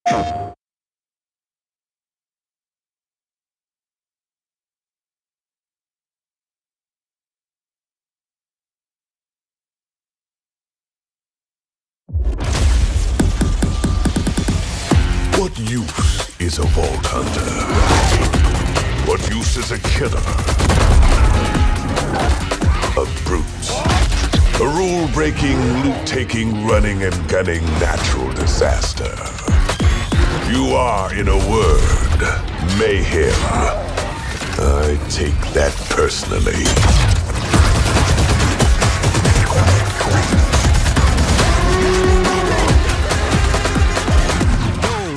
What use is a vault hunter? What use is a killer? A brute. A rule-breaking, loot-taking, running and gunning natural disaster. You are, in a word, mayhem. I take that personally.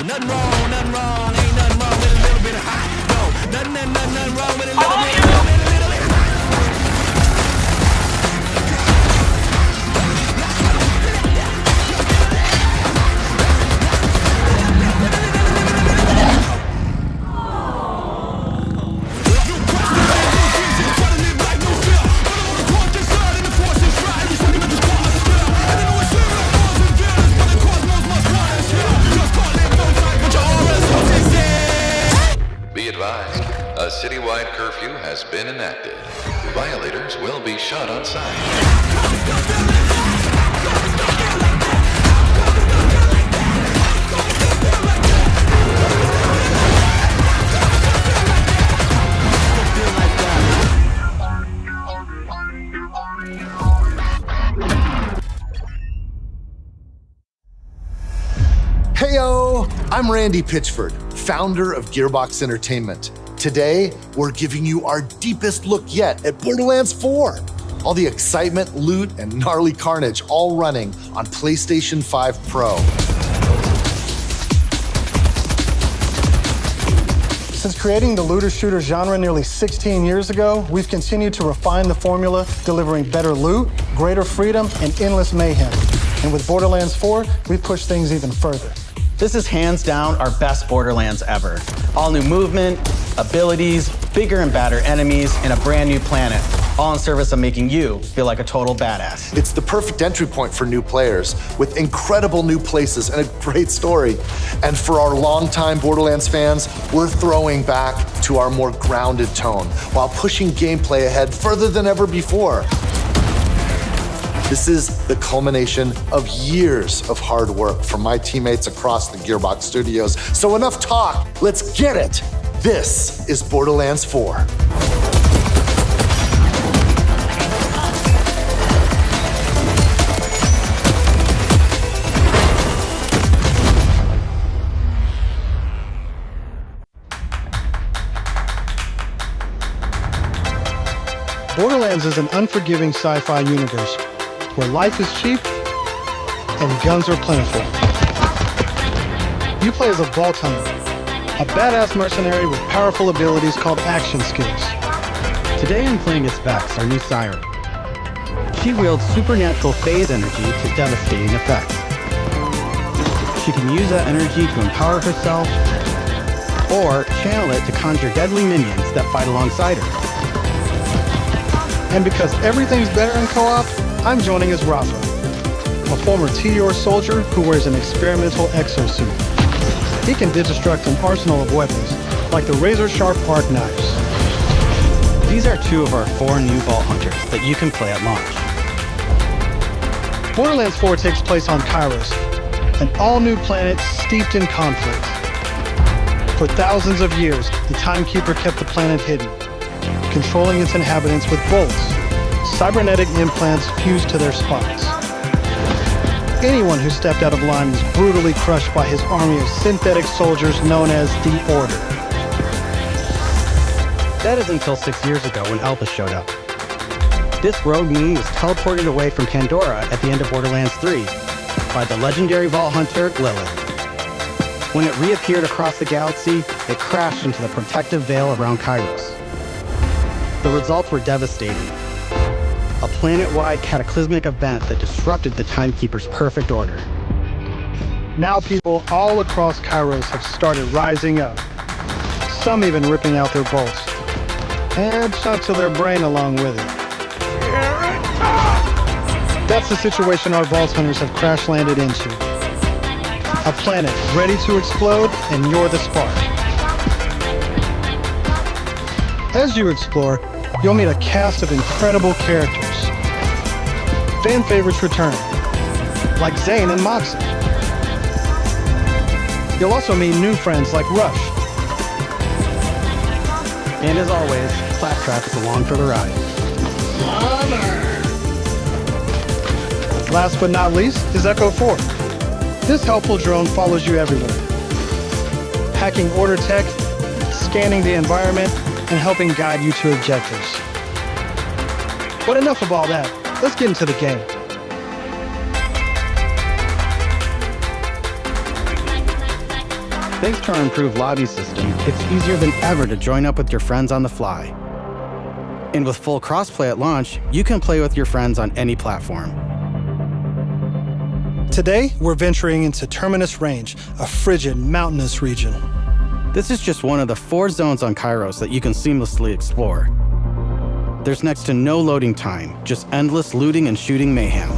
Nothing wrong, ain't nothing wrong with a little bit of hot. No, nothing wrong with a little bit of hot. A citywide curfew has been enacted. Violators will be shot on sight. Heyo! I'm Randy Pitchford, founder of Gearbox Entertainment. Today, we're giving you our deepest look yet at Borderlands 4. All the excitement, loot, and gnarly carnage all running on PlayStation 5 Pro. Since creating the looter-shooter genre nearly 16 years ago, we've continued to refine the formula, delivering better loot, greater freedom, and endless mayhem. And with Borderlands 4, we've pushed things even further. This is hands down our best Borderlands ever. All new movement, abilities, bigger and badder enemies, and a brand new planet, all in service of making you feel like a total badass. It's the perfect entry point for new players, with incredible new places and a great story. And for our longtime Borderlands fans, we're throwing back to our more grounded tone, while pushing gameplay ahead further than ever before. This is the culmination of years of hard work from my teammates across the Gearbox studios. So enough talk, let's get it. This is Borderlands 4. Borderlands is an unforgiving sci-fi universe where life is cheap and guns are plentiful. You play as a vault hunter, a badass mercenary with powerful abilities called action skills. Today I'm playing as Vex, our new siren. She wields supernatural phase energy to devastating effects. She can use that energy to empower herself, or channel it to conjure deadly minions that fight alongside her. And because everything's better in co-op, I'm joining as Rafa, a former TDR soldier who wears an experimental exosuit. He can deconstruct an arsenal of weapons, like the razor-sharp arc knives. These are 2 of our 4 new Vault Hunters that you can play at launch. Borderlands 4 takes place on Kairos, an all-new planet steeped in conflict. For thousands of years, the Timekeeper kept the planet hidden, controlling its inhabitants with bolts, cybernetic implants fused to their spines. Anyone who stepped out of line was brutally crushed by his army of synthetic soldiers known as the Order. That is until 6 years ago when Alpha showed up. This rogue moon was teleported away from Pandora at the end of Borderlands 3 by the legendary Vault Hunter, Lilith. When it reappeared across the galaxy, it crashed into the protective veil around Kairos. The results were devastating. A planet-wide cataclysmic event that disrupted the Timekeeper's perfect order. Now people all across Kairos have started rising up, some even ripping out their bolts, and shot to their brain along with it. That's the situation our Vault Hunters have crash-landed into. A planet ready to explode, and you're the spark. As you explore, you'll meet a cast of incredible characters. Fan favorites return, like Zane and Moxie. You'll also meet new friends like Rush. And as always, Claptrap is along for the ride. Last but not least is Echo 4. This helpful drone follows you everywhere, hacking order tech, scanning the environment, and helping guide you to objectives. But enough of all that. Let's get into the game. Thanks to our improved lobby system, it's easier than ever to join up with your friends on the fly. And with full crossplay at launch, you can play with your friends on any platform. Today, we're venturing into Terminus Range, a frigid, mountainous region. This is just one of the 4 zones on Kairos that you can seamlessly explore. There's next to no loading time, just endless looting and shooting mayhem.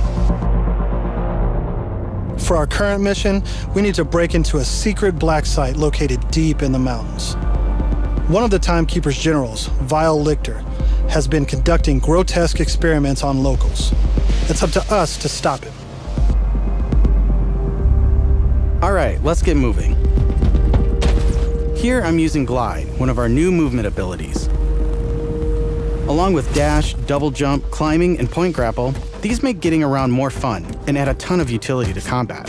For our current mission, we need to break into a secret black site located deep in the mountains. One of the Timekeeper's generals, Vile Lictor, has been conducting grotesque experiments on locals. It's up to us to stop it. All right, let's get moving. Here I'm using Glide, one of our new movement abilities. Along with dash, double jump, climbing, and point grapple, these make getting around more fun and add a ton of utility to combat.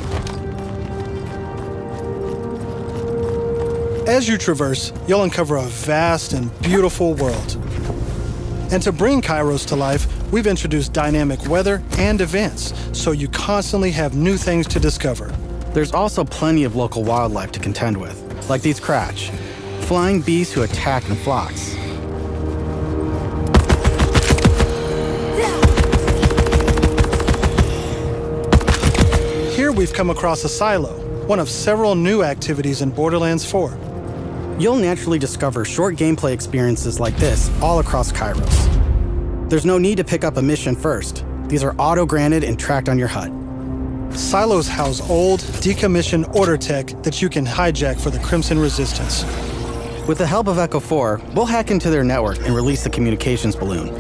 As you traverse, you'll uncover a vast and beautiful world. And to bring Kairos to life, we've introduced dynamic weather and events, so you constantly have new things to discover. There's also plenty of local wildlife to contend with, like these Kratch, flying beasts who attack in flocks. Here we've come across a silo, one of several new activities in Borderlands 4. You'll naturally discover short gameplay experiences like this all across Kairos. There's no need to pick up a mission first. These are auto-granted and tracked on your HUD. Silos house old, decommissioned order tech that you can hijack for the Crimson Resistance. With the help of Echo 4, we'll hack into their network and release the communications balloon.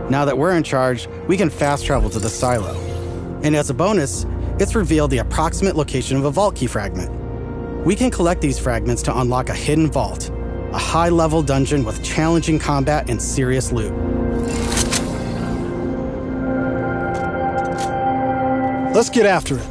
Now that we're in charge, we can fast travel to the silo. And as a bonus, it's revealed the approximate location of a vault key fragment. We can collect these fragments to unlock a hidden vault, a high-level dungeon with challenging combat and serious loot. Let's get after it.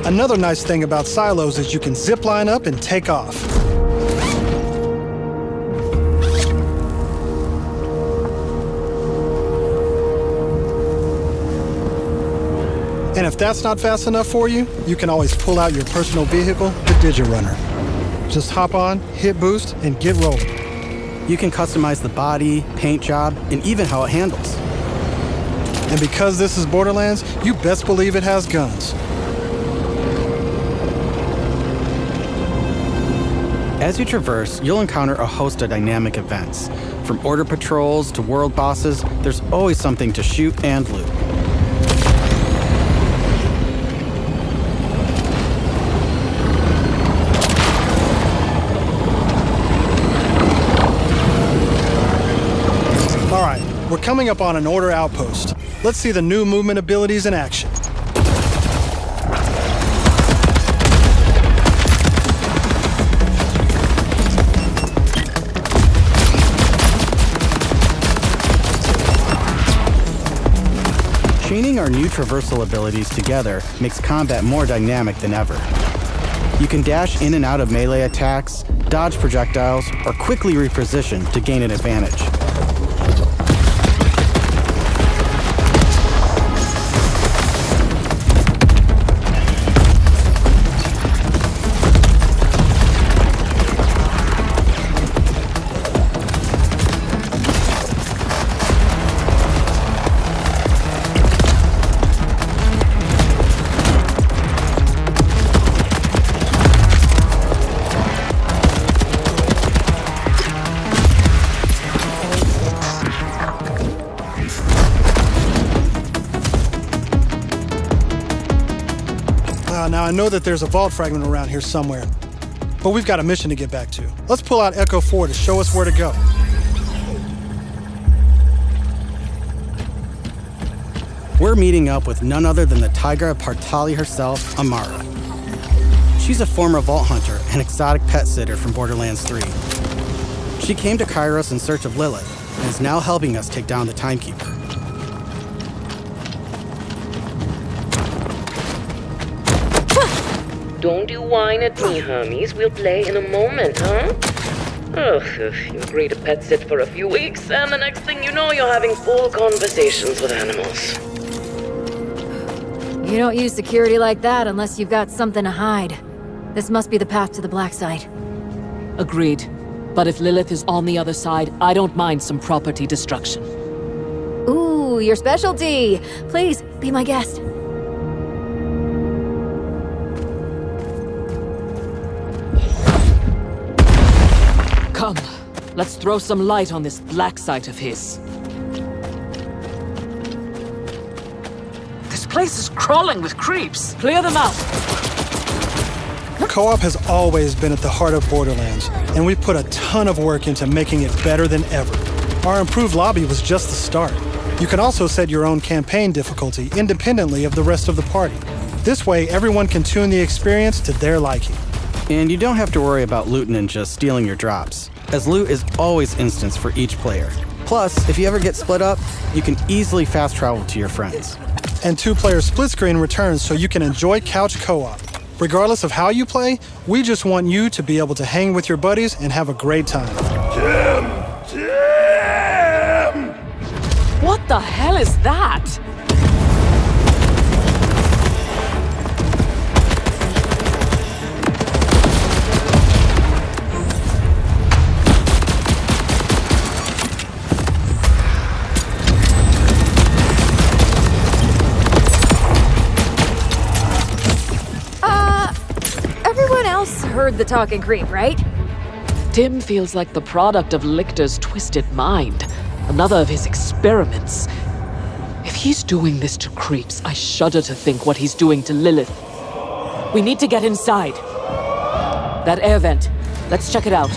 Another nice thing about silos is you can zip line up and take off. And if that's not fast enough for you, you can always pull out your personal vehicle, the Digirunner. Just hop on, hit boost, and get rolling. You can customize the body, paint job, and even how it handles. And because this is Borderlands, you best believe it has guns. As you traverse, you'll encounter a host of dynamic events. From order patrols to world bosses, there's always something to shoot and loot. All right, we're coming up on an order outpost. Let's see the new movement abilities in action. Chaining our new traversal abilities together makes combat more dynamic than ever. You can dash in and out of melee attacks, dodge projectiles, or quickly reposition to gain an advantage. I know that there's a vault fragment around here somewhere, but we've got a mission to get back to. Let's pull out Echo 4 to show us where to go. We're meeting up with none other than the Tigra Partali herself, Amara. She's a former vault hunter and exotic pet sitter from Borderlands 3. She came to Kairos in search of Lilith and is now helping us take down the Timekeeper. Don't you whine at me, Hermes. We'll play in a moment, huh? Ugh, you agree to pet sit for a few weeks, and the next thing you know, you're having full conversations with animals. You don't use security like that unless you've got something to hide. This must be the path to the black side. Agreed. But if Lilith is on the other side, I don't mind some property destruction. Ooh, your specialty! Please, be my guest. Come, let's throw some light on this black site of his. This place is crawling with creeps. Clear them out. Co-op has always been at the heart of Borderlands, and we've put a ton of work into making it better than ever. Our improved lobby was just the start. You can also set your own campaign difficulty independently of the rest of the party. This way, everyone can tune the experience to their liking. And you don't have to worry about loot ninjas stealing your drops, as loot is always instanced for each player. Plus, if you ever get split up, you can easily fast travel to your friends. And 2-player split screen returns so you can enjoy couch co-op. Regardless of how you play, we just want you to be able to hang with your buddies and have a great time. Tim! What the hell is that? Heard the talking creep, right? Tim feels like the product of Lictor's twisted mind, another of his experiments. If he's doing this to creeps, I shudder to think what he's doing to Lilith. We need to get inside. That air vent, let's check it out.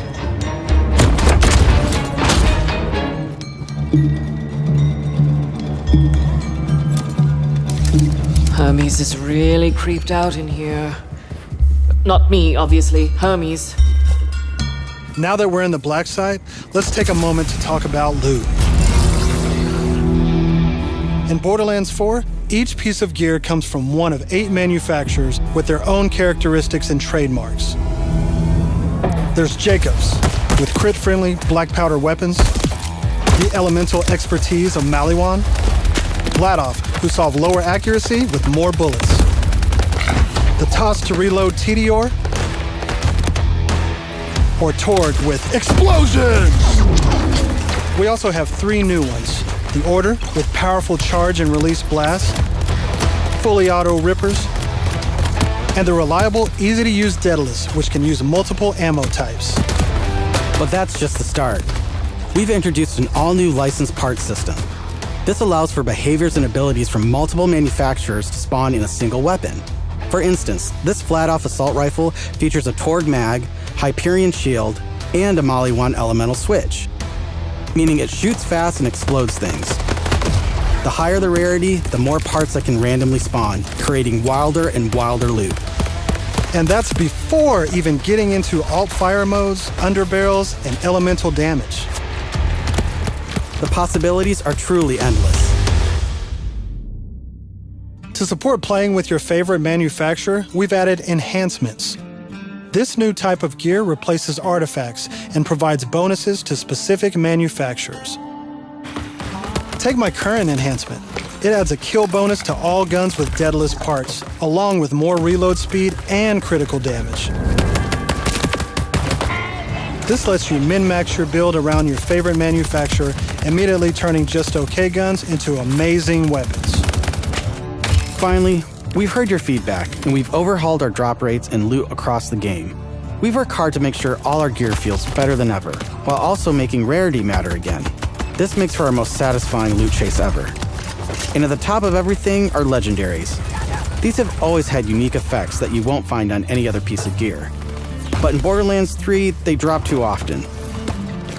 Hermes is really creeped out in here. Not me, obviously. Hermes. Now that we're in the black site, let's take a moment to talk about loot. In Borderlands 4, each piece of gear comes from one of 8 manufacturers with their own characteristics and trademarks. There's Jacobs, with crit-friendly black powder weapons, the elemental expertise of Maliwan, Vladoff, who solve lower accuracy with more bullets, the toss to reload Tedior, or Torg with explosions! We also have 3 new ones. The Order with powerful charge and release blasts, fully auto rippers, and the reliable, easy-to-use Daedalus, which can use multiple ammo types. But that's just the start. We've introduced an all-new licensed parts system. This allows for behaviors and abilities from multiple manufacturers to spawn in a single weapon. For instance, this flat-off assault rifle features a Torg mag, Hyperion shield, and a Maliwan elemental switch, meaning it shoots fast and explodes things. The higher the rarity, the more parts that can randomly spawn, creating wilder and wilder loot. And that's before even getting into alt-fire modes, underbarrels, and elemental damage. The possibilities are truly endless. To support playing with your favorite manufacturer, we've added enhancements. This new type of gear replaces artifacts and provides bonuses to specific manufacturers. Take my current enhancement. It adds a kill bonus to all guns with Daedalus parts, along with more reload speed and critical damage. This lets you min-max your build around your favorite manufacturer, immediately turning just okay guns into amazing weapons. Finally, we've heard your feedback, and we've overhauled our drop rates and loot across the game. We've worked hard to make sure all our gear feels better than ever, while also making rarity matter again. This makes for our most satisfying loot chase ever. And at the top of everything are legendaries. These have always had unique effects that you won't find on any other piece of gear. But in Borderlands 3, they drop too often.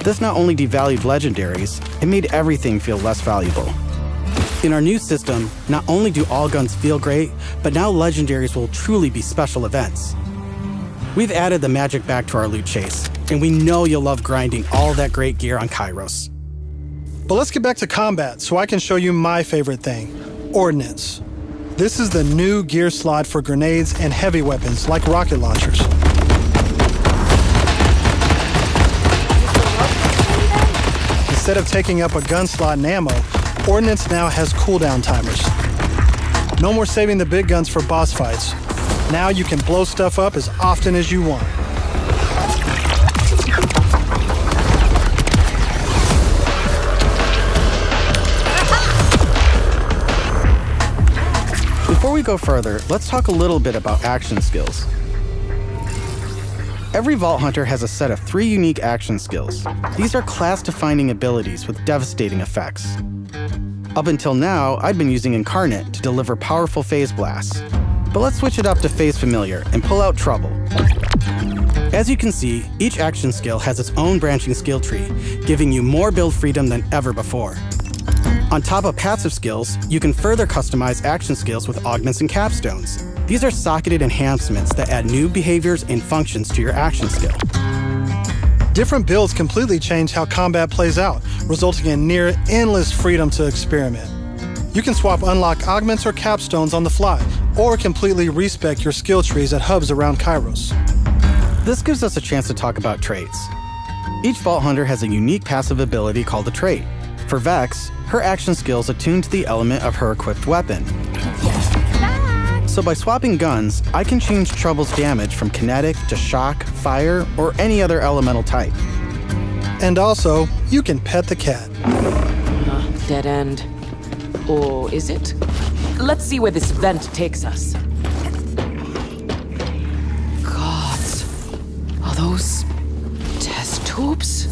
This not only devalued legendaries, it made everything feel less valuable. In our new system, not only do all guns feel great, but now legendaries will truly be special events. We've added the magic back to our loot chase, and we know you'll love grinding all that great gear on Kairos. But let's get back to combat so I can show you my favorite thing, ordnance. This is the new gear slot for grenades and heavy weapons like rocket launchers. Instead of taking up a gun slot and ammo, ordnance now has cooldown timers. No more saving the big guns for boss fights. Now you can blow stuff up as often as you want. Before we go further, let's talk a little bit about action skills. Every Vault Hunter has a set of 3 unique action skills. These are class-defining abilities with devastating effects. Up until now, I'd been using Incarnate to deliver powerful phase blasts. But let's switch it up to Phase Familiar and pull out Trouble. As you can see, each action skill has its own branching skill tree, giving you more build freedom than ever before. On top of passive skills, you can further customize action skills with augments and capstones. These are socketed enhancements that add new behaviors and functions to your action skill. Different builds completely change how combat plays out, resulting in near endless freedom to experiment. You can swap unlock augments or capstones on the fly, or completely respec your skill trees at hubs around Kairos. This gives us a chance to talk about traits. Each Vault Hunter has a unique passive ability called a trait. For Vex, her action skill is attuned to the element of her equipped weapon. So by swapping guns, I can change Trouble's damage from kinetic to shock, fire, or any other elemental type. And also, you can pet the cat. Dead end. Or is it? Let's see where this vent takes us. Gods, are those test tubes?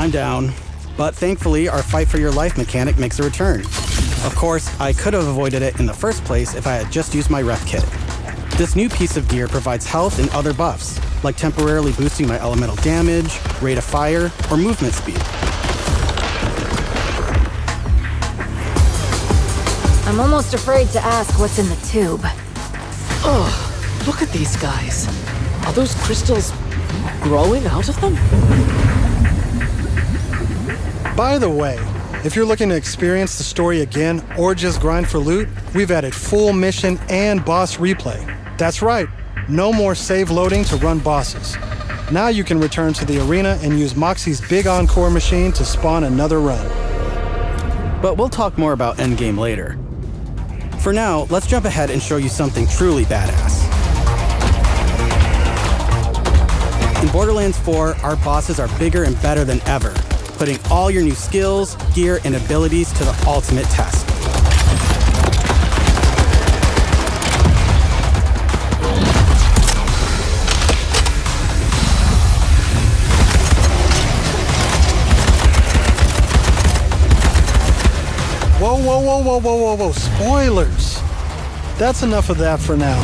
Down, but thankfully our fight for your life mechanic makes a return. Of course, I could have avoided it in the first place if I had just used my ref kit. This new piece of gear provides health and other buffs, like temporarily boosting my elemental damage, rate of fire, or movement speed. I'm almost afraid to ask what's in the tube. Oh, look at these guys. Are those crystals growing out of them? By the way, if you're looking to experience the story again or just grind for loot, we've added full mission and boss replay. That's right, no more save loading to run bosses. Now you can return to the arena and use Moxie's big encore machine to spawn another run. But we'll talk more about endgame later. For now, let's jump ahead and show you something truly badass. In Borderlands 4, our bosses are bigger and better than ever, putting all your new skills, gear, and abilities to the ultimate test. Whoa, spoilers! That's enough of that for now.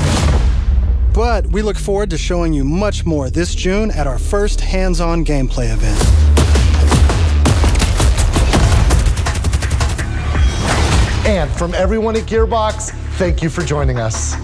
But we look forward to showing you much more this June at our first hands-on gameplay event. And from everyone at Gearbox, thank you for joining us.